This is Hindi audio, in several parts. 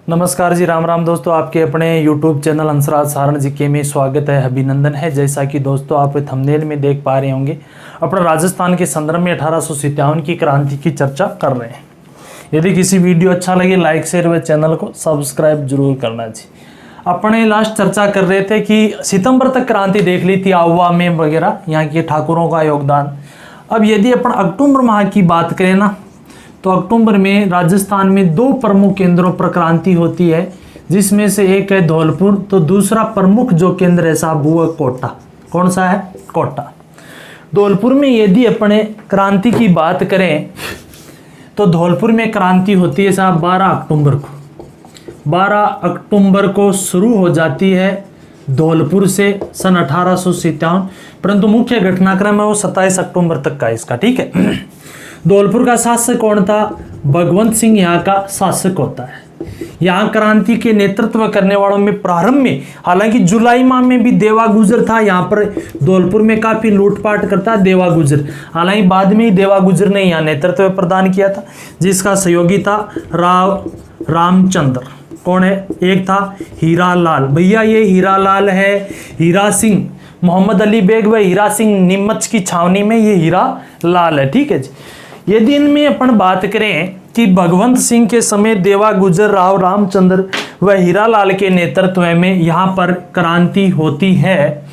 नमस्कार जी, राम राम दोस्तों। आपके अपने YouTube channel Hansraj Saran GK में स्वागत है, अभिनंदन है। जैसा कि दोस्तों आप थंबनेल में देख पा रहे होंगे, अपना राजस्थान के संदर्भ में 1857 की क्रांति की चर्चा कर रहे हैं। यदि किसी वीडियो अच्छा लगे लाइक शेयर व चैनल को सब्सक्राइब जरूर करना जी। अपने लास्ट चर्चा कर रहे थे कि सितंबर तक क्रांति देख ली थी, आहुआ में वगैरह यहाँ के ठाकुरों का योगदान। अब यदि अपन अक्टूबर माह की बात करें ना, तो अक्टूबर में राजस्थान में दो प्रमुख केंद्रों पर क्रांति होती है, जिसमें से एक है धौलपुर, तो दूसरा प्रमुख जो केंद्र है साहब वो है कोटा। कौन सा है? कोटा। धौलपुर में यदि अपने क्रांति की बात करें तो धौलपुर में क्रांति होती है साहब 12 अक्टूबर को। 12 अक्टूबर को शुरू हो जाती है धौलपुर से सन 1857, परंतु मुख्य घटनाक्रम है वो 27 अक्टूबर तक का इसका, ठीक है। धौलपुर का शासक कौन था? भगवंत सिंह यहाँ का शासक होता है। यहाँ क्रांति के नेतृत्व करने वालों में प्रारंभ में, हालांकि जुलाई माह में भी देवा गुजर था यहाँ पर धौलपुर में, काफी लूटपाट करता देवा गुजर। हालांकि बाद में ही देवा गुजर ने यहाँ नेतृत्व प्रदान किया था, जिसका सहयोगी था रामचंद्र। कौन है? एक था हीरा लाल। भैया ये हीरा लाल है, हीरा सिंह मोहम्मद अली बेग व हीरा सिंह नीमच की छावनी में ये हीरा लाल है, ठीक है जी। यदि इनमें अपन बात करें कि भगवंत सिंह के समय देवा गुजर, रामचंद्र व हीरा लाल के नेतृत्व में यहाँ पर क्रांति होती है।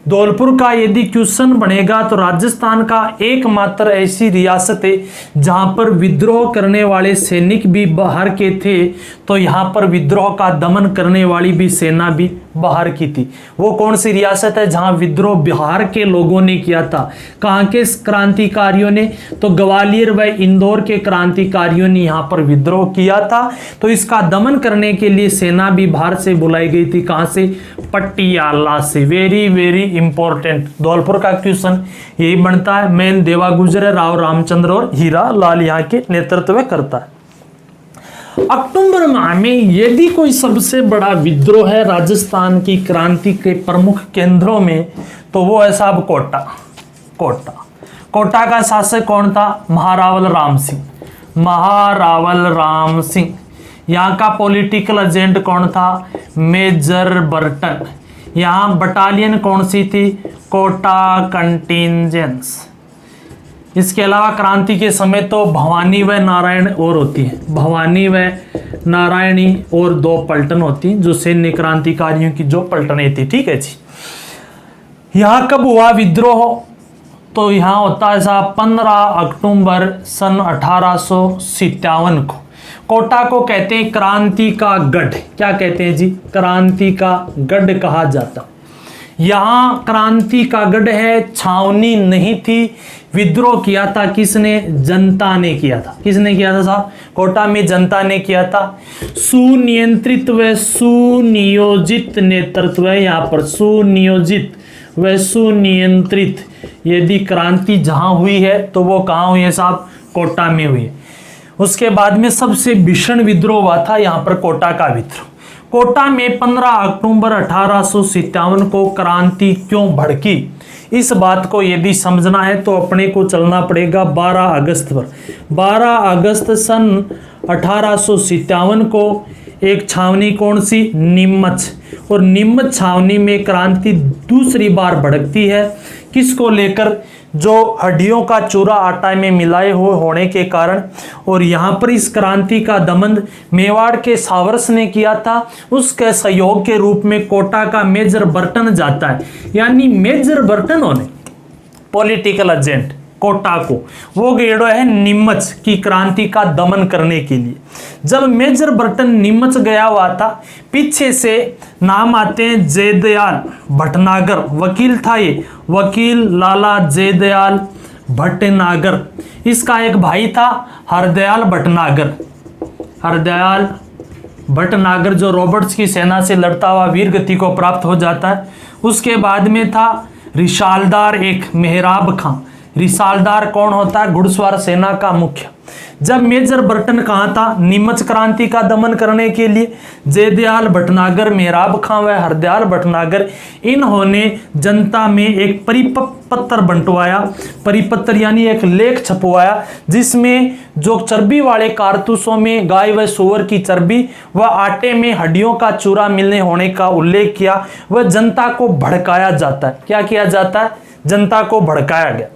धौलपुर का यदि क्वेश्चन बनेगा तो राजस्थान का एकमात्र ऐसी रियासत है जहां पर विद्रोह करने वाले सैनिक भी बाहर के थे, तो यहाँ पर विद्रोह का दमन करने वाली भी सेना भी बाहर की थी। वो कौन सी रियासत है जहां विद्रोह बिहार के लोगों ने किया था? कहाँ के क्रांतिकारियों ने? तो ग्वालियर व इंदौर के क्रांतिकारियों ने यहाँ पर विद्रोह किया था। तो इसका दमन करने के लिए सेना भी बाहर से बुलाई गई थी। कहाँ से? पटियाला से। वेरी वेरी इंपॉर्टेंट धौलपुर का क्वेश्चन यही बनता है। मेन देवा गुजर, रामचंद्र और हीरा लाल यहाँ के नेतृत्व करता है। अक्टूबर माह में यदि कोई सबसे बड़ा विद्रोह है राजस्थान की क्रांति के प्रमुख केंद्रों में, तो वो है साहब कोटा। कोटा का शासक कौन था? महारावल राम सिंह। यहाँ का पॉलिटिकल एजेंट कौन था? Major Burton. यहाँ बटालियन कौन सी थी? कोटा कंटिंजेंस। इसके अलावा क्रांति के समय तो भवानी व नारायण और होती है, भवानी व नारायणी और दो पलटन होती जो सैन्य क्रांतिकारियों की जो पलटनें थी, ठीक है जी। यहाँ कब हुआ विद्रोह? तो यहाँ होता है साहब 15 अक्टूबर सन 1857 को। कोटा को कहते हैं क्रांति का गढ़। क्या कहते हैं जी? क्रांति का गढ़ कहा जाता। यहाँ क्रांति का गढ़ है, छावनी नहीं थी। विद्रोह किया था किसने? जनता ने किया था। किसने किया था साहब? कोटा में जनता ने किया था। सुनियंत्रित व सुनियोजित नेतृत्व है यहाँ पर, सुनियोजित व सुनियंत्रित। यदि क्रांति जहां हुई है तो वो कहाँ हुई है साहब? कोटा में हुई है। उसके बाद में सबसे भीषण विद्रोह हुआ था यहाँ पर कोटा का विद्रोह। कोटा में 15 अक्टूबर 1857 को क्रांति क्यों भड़की, इस बात को यदि समझना है तो अपने को चलना पड़ेगा 12 अगस्त पर। 12 अगस्त सन 1857 को एक छावनी कौन सी? नीमच। और नीमच छावनी में क्रांति दूसरी बार भड़कती है। किसको लेकर? जो हड्डियों का चूरा आटा में मिलाए हुए होने के कारण। और यहाँ पर इस क्रांति का दमन मेवाड़ के सावरस ने किया था। उसके सहयोग के रूप में कोटा का मेजर बर्टन जाता है, यानी मेजर बर्टन होने पॉलिटिकल एजेंट कोटा को, वो गेड़ो है नीमच की क्रांति का दमन करने के लिए। जब मेजर बर्टन नीमच गया हुआ था, पीछे से नाम आते हैं जयदयाल भटनागर, वकील था ये, वकील लाला जयदयाल भटनागर। इसका एक भाई था हरदयाल भटनागर। हरदयाल भटनागर जो रॉबर्ट्स की सेना से लड़ता हुआ वीर गति को प्राप्त हो जाता है। उसके बाद में था रिशालदार एक मेहराब खां। रिसालदार कौन होता है? घुड़सवार सेना का मुख्य। जब मेजर बर्टन कहाँ था? नीमच क्रांति का दमन करने के लिए जयदयाल भटनागर, मेहराब खां व हरदयाल भटनागर, इन्होंने जनता में एक परिपत्र बंटवाया। परिपत्र यानी एक लेख छपवाया, जिसमें जो चर्बी वाले कारतूसों में गाय व सूअर की चर्बी व आटे में हड्डियों का चूरा मिलने होने का उल्लेख किया। वह जनता को भड़काया जाता है। क्या किया जाता है? जनता को भड़काया गया।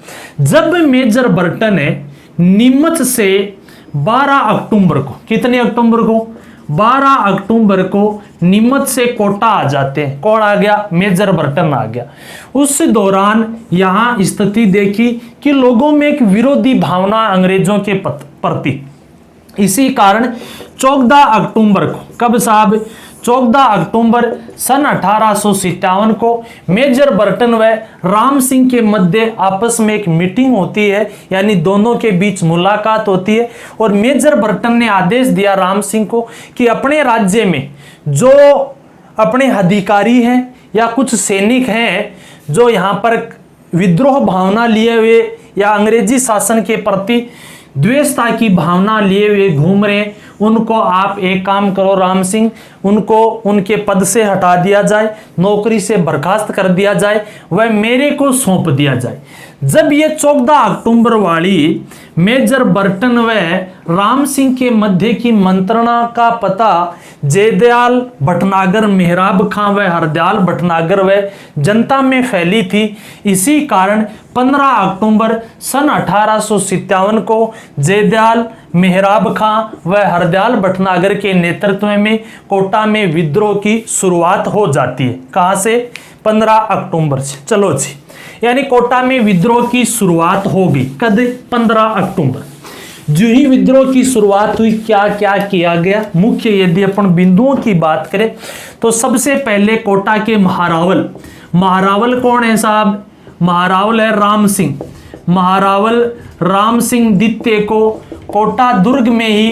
जब मेजर बर्टन ने नीमच से 12 अक्टूबर को, कितने अक्टूबर को? 12 अक्टूबर को नीमच से कोटा आ जाते हैं। कौन आ गया? मेजर बर्टन आ गया। उस दौरान यहां स्थिति देखी कि लोगों में एक विरोधी भावना अंग्रेजों के प्रति। इसी कारण 14 अक्टूबर को, कब साहब? 14 अक्टूबर सन 1857 को मेजर बर्टन व राम सिंह के मध्य आपस में एक मीटिंग होती है, यानी दोनों के बीच मुलाकात होती है। और मेजर बर्टन ने आदेश दिया राम सिंह को कि अपने राज्य में जो अपने अधिकारी हैं या कुछ सैनिक हैं जो यहाँ पर विद्रोह भावना लिए हुए या अंग्रेजी शासन के प्रति द्वेषता की भावना लिए हुए घूम रहे हैं, उनको आप एक काम करो राम सिंह, उनको उनके पद से हटा दिया जाए, नौकरी से बर्खास्त कर दिया जाए, वह मेरे को सौंप दिया जाए। जब ये 14 अक्टूबर वाली मेजर बर्टन व राम सिंह के मध्य की मंत्रणा का पता जयदयाल भटनागर, मेहराब खां व हरदयाल भटनागर व जनता में फैली थी, इसी कारण 15 अक्टूबर सन 1857 को जयदयाल, मेहराब खां व हरदयाल भटनागर के नेतृत्व में कोटा में विद्रोह की शुरुआत हो जाती है। कहां से? 15 अक्टूबर से। चलो जी, यानी कोटा में विद्रोह की शुरुआत होगी कद? 15 अक्टूबर। जो ही विद्रोह की शुरुआत हुई, क्या क्या किया गया? मुख्य यदि अपन बिंदुओं की बात करें तो सबसे पहले कोटा के महारावल, महारावल कौन है साहब? महारावल है राम सिंह। महारावल राम सिंह द्वितीय को कोटा दुर्ग में ही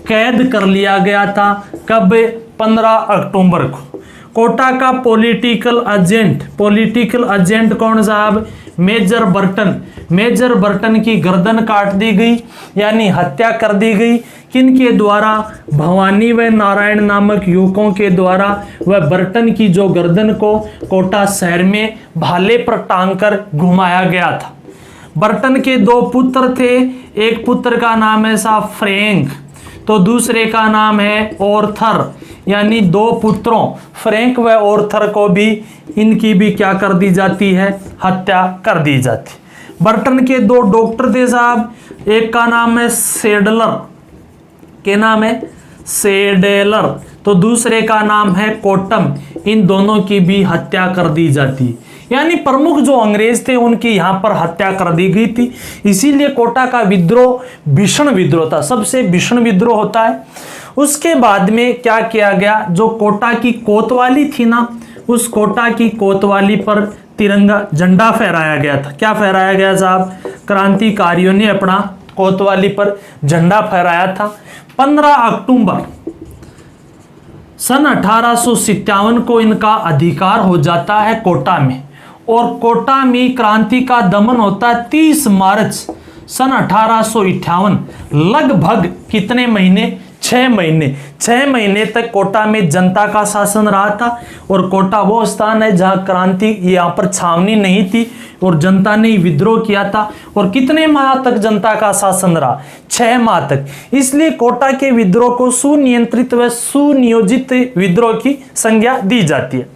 कैद कर लिया गया था। कब? 15 अक्टूबर को। कोटा का पॉलिटिकल एजेंट कौन साहब? Major Burton. मेजर बर्टन की गर्दन काट दी गई, यानी हत्या कर दी गई। किनके द्वारा? भवानी व नारायण नामक युवकों के द्वारा। वह बर्टन की जो गर्दन को कोटा शहर में भाले पर टांग कर घुमाया गया था। बर्टन के 2 पुत्र थे, एक पुत्र का नाम है साहब फ्रैंक, तो दूसरे का नाम है ऑर्थर, यानी 2 पुत्रों फ्रैंक व ऑर्थर को भी, इनकी भी क्या कर दी जाती है? हत्या कर दी जाती। बर्टन के 2 डॉक्टर थे साहब, एक का नाम है सेडलर, क्या नाम है? सेडेलर, तो दूसरे का नाम है कोटम। इन दोनों की भी हत्या कर दी जाती है, यानी प्रमुख जो अंग्रेज थे उनकी यहाँ पर हत्या कर दी गई थी। इसीलिए कोटा का विद्रोह भीषण विद्रोह था, सबसे भीषण विद्रोह होता है। उसके बाद में क्या किया गया? जो कोटा की कोतवाली थी ना, उस कोटा की कोतवाली पर तिरंगा झंडा फहराया गया था। क्या फहराया गया साहब? क्रांतिकारियों ने अपना कोतवाली पर झंडा फहराया था। 15 अक्टूबर सन 1857 को इनका अधिकार हो जाता है कोटा में, और कोटा में क्रांति का दमन होता है 30 मार्च सन 1858। लगभग कितने महीने? 6 महीने। 6 महीने तक कोटा में जनता का शासन रहा था, और कोटा वो स्थान है जहां क्रांति, यहाँ पर छावनी नहीं थी और जनता ने विद्रोह किया था। और कितने माह तक जनता का शासन रहा? 6 माह तक। इसलिए कोटा के विद्रोह को सुनियंत्रित व सुनियोजित विद्रोह की संज्ञा दी जाती है।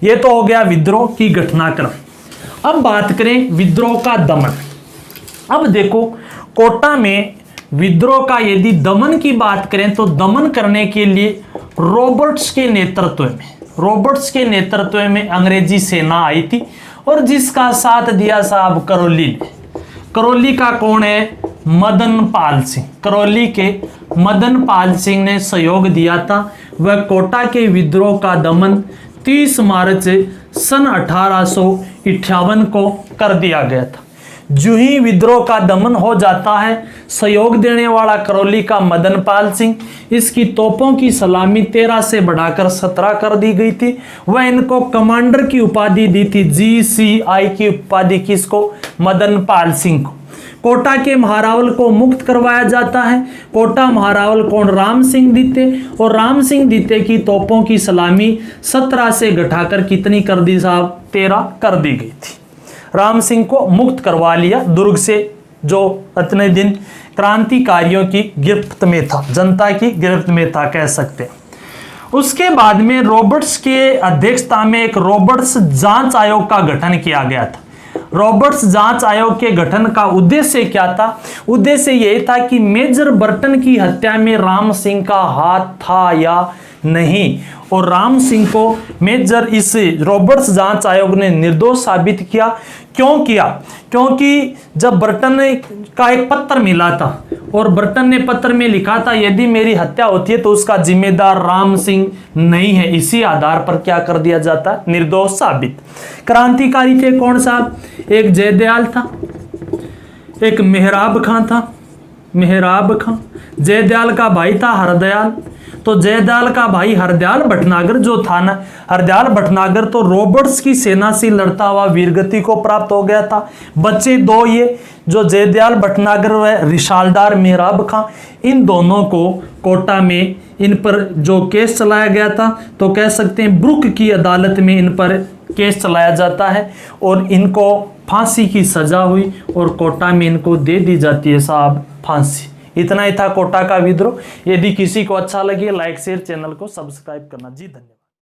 यह तो हो गया विद्रोह की घटनाक्रम। अब बात करें विद्रोह का दमन। अब देखो, कोटा में विद्रोह का यदि दमन की बात करें तो दमन करने के लिए रॉबर्ट्स के नेतृत्व में अंग्रेजी सेना आई थी, और जिसका साथ दिया साहब करौली ने। करौली का कौन है? मदन पाल सिंह। करौली के मदन पाल सिंह ने सहयोग दिया था। वह कोटा के विद्रोह का दमन 30 मार्च सन 1858 को कर दिया गया था। जो ही विद्रोह का दमन हो जाता है, सहयोग देने वाला करौली का मदन पाल सिंह, इसकी तोपों की सलामी 13 से बढ़ाकर 17 कर दी गई थी। वह इनको कमांडर की उपाधि दी थी, GCI की उपाधि किसको? मदन पाल सिंह को। कोटा के महारावल को मुक्त करवाया जाता है। कोटा महारावल कौन? राम सिंह दीते। और राम सिंह दीते की तोपों की सलामी 17 से घटाकर कितनी कर दी साहब? 13 कर दी गई थी। राम सिंह को मुक्त करवा लिया दुर्ग से, जो इतने दिन क्रांतिकारियों की गिरफ्त में था, जनता की गिरफ्त में था कह सकते हैं। उसके बाद में रॉबर्ट्स के अध्यक्षता में एक रॉबर्ट्स जांच आयोग का गठन किया गया था। रॉबर्ट्स जांच आयोग के गठन का उद्देश्य क्या था? उद्देश्य यह था कि मेजर बर्टन की हत्या में राम सिंह का हाथ था या नहीं, और राम सिंह को मेजर इस रॉबर्ट्स जांच आयोग ने निर्दोष साबित किया। क्यों किया? क्योंकि जब बर्टन का एक पत्र मिला था और बर्टन ने पत्र में लिखा था यदि मेरी हत्या होती है तो उसका जिम्मेदार राम सिंह नहीं है, इसी आधार पर क्या कर दिया जाता? निर्दोष साबित। क्रांतिकारी थे कौन साहब? एक जयदयाल था, एक मेहराब खां था। मेहराब खां, जयदयाल का भाई था हरदयाल। तो जयदयाल का भाई हरदयाल भटनागर जो था ना, हरदयाल भटनागर तो रॉबर्ट्स की सेना से लड़ता हुआ वीरगति को प्राप्त हो गया था। बच्चे दो ये जो जयदयाल भटनागर व रिशालदार मेहराब खां, इन दोनों को कोटा में इन पर जो केस चलाया गया था, तो कह सकते हैं ब्रुक की अदालत में इन पर केस चलाया जाता है और इनको फांसी की सजा हुई और कोटा में इनको दे दी जाती है साहब फांसी। इतना ही था कोटा का विद्रोह। यदि किसी को अच्छा लगे लाइक शेयर चैनल को सब्सक्राइब करना। जी धन्यवाद।